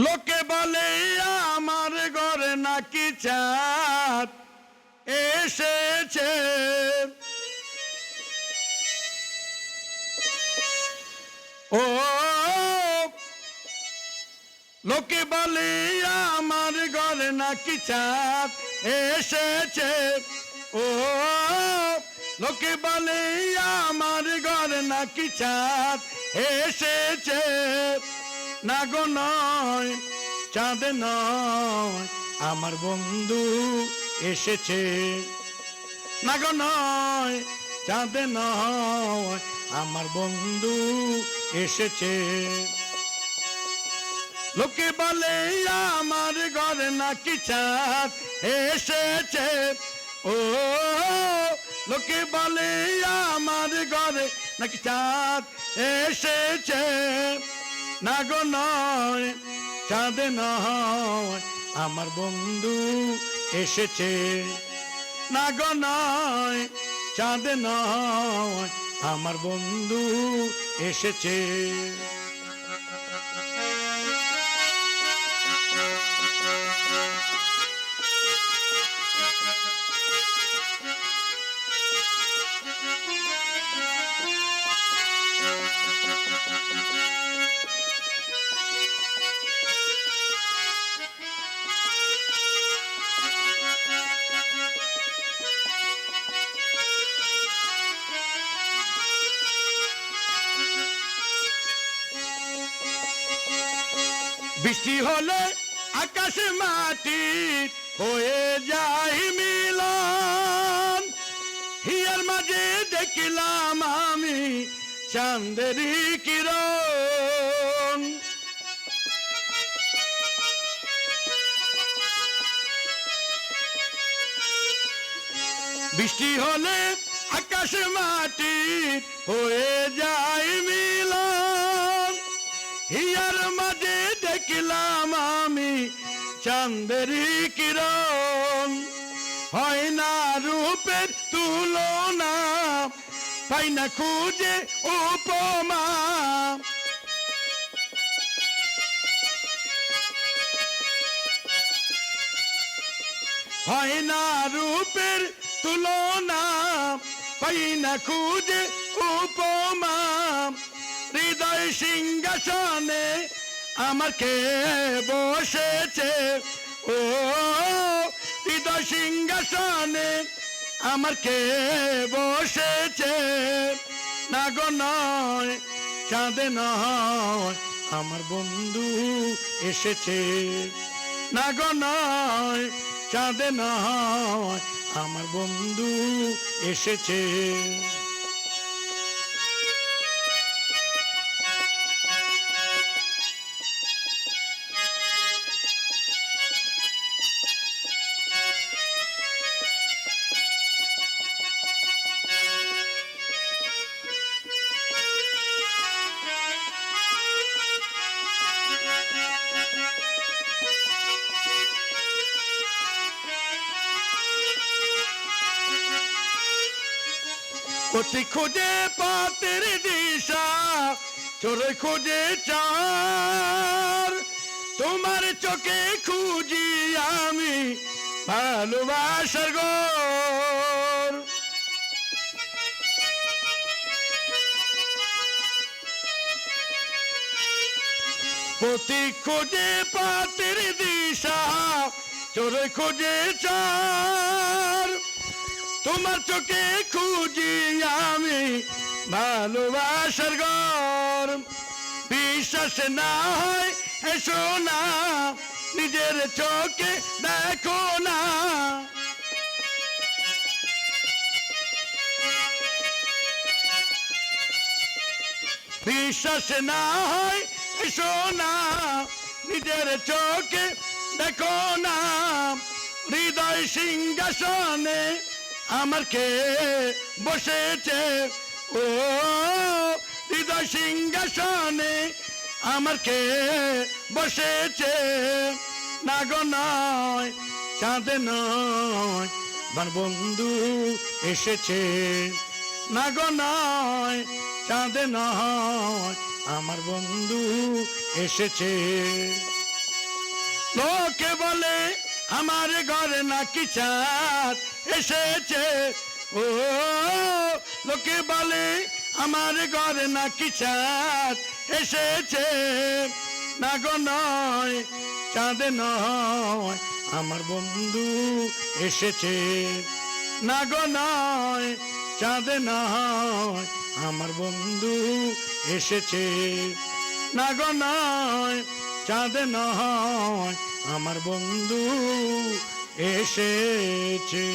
লোকে বলে আমার ঘরে নাকি চাঁদ এসেছে, ও লোকে বলে আমার ঘরে নাকি চাঁদ এসেছে, ও লোকে বলে আমার ঘরে নাকি চাঁদ এসেছে। না গো নয়, চাঁদ নয়, আমার বন্ধু এসেছে। না গো নয়, চাঁদ নয়, আমার বন্ধু এসেছে। লোকে বলে আমার ঘরে নাকি চাঁদ এসেছে, ও লোকে বলে আমার ঘরে নাকি চাঁদ এসেছে। না গো নয়, চাঁদ নয়, আমার বন্ধু এসেছে। না গো নয়, চাঁদ নয়, আমার বন্ধু এসেছে। বৃষ্টি হলে আকাশ মাটি হয়ে যায় মিলন, হিয়ার মাঝে দেখিলাম আমি চাঁদেরই কিরণ। বৃষ্টি হলে আকাশ মাটি হয়ে যায় মিলন, হিয়ার মাঝে দেখিলাম আমি চাঁদেরই কিরণ। হয় না রূপের তুলনা, পাই না খুঁজে উপমা, হয় না রূপের তুলনা, পাই না খুঁজে উপমা। হৃদয় সিংহাসনে আমার কে বসেছে, ও হৃদয় সিংহাসনে আমার কে বসেছে। না গো নয়, চাঁদ নয়, আমার বন্ধু এসেছে। না গো নয়, চাঁদ নয়, আমার বন্ধু এসেছে। পথে খোঁজে পথের দিশা, চোরে খোঁজে চার, তোমার চোখে খুঁজি আমি ভালোবাসার ঘর। পথে খোঁজে পথের দিশা, চোরে খোঁজে চার, তোমার চোখে খুঁজি আমি ভালোবাসার ঘর। বিশ্বাস না হয় এসো না, নিজের চোখে দেখো না। বিশ্বাস না হয় এসো না, নিজের চোখে দেখো না। হৃদয় সিংহাসনে আমার কে বসেছে, ও হৃদয় সিংহাসনে আমার কে বসেছে। না গো নয়, চাঁদ নয়, আমার বন্ধু এসেছে। না গো নয়, চাঁদ নয়, আমার বন্ধু এসেছে। লোকে বলে আমার ঘরে নাকি চাঁদ এসেছে, ও লোকে বলে আমার ঘরে নাকি চাঁদ এসেছে, না গো নয় চাঁদ নয় আমার বন্ধু এসেছে, না গো নয় চাঁদ নয় আমার বন্ধু এসেছে, না গো নয় চাঁদ নয় আমার বন্ধু এসেছে।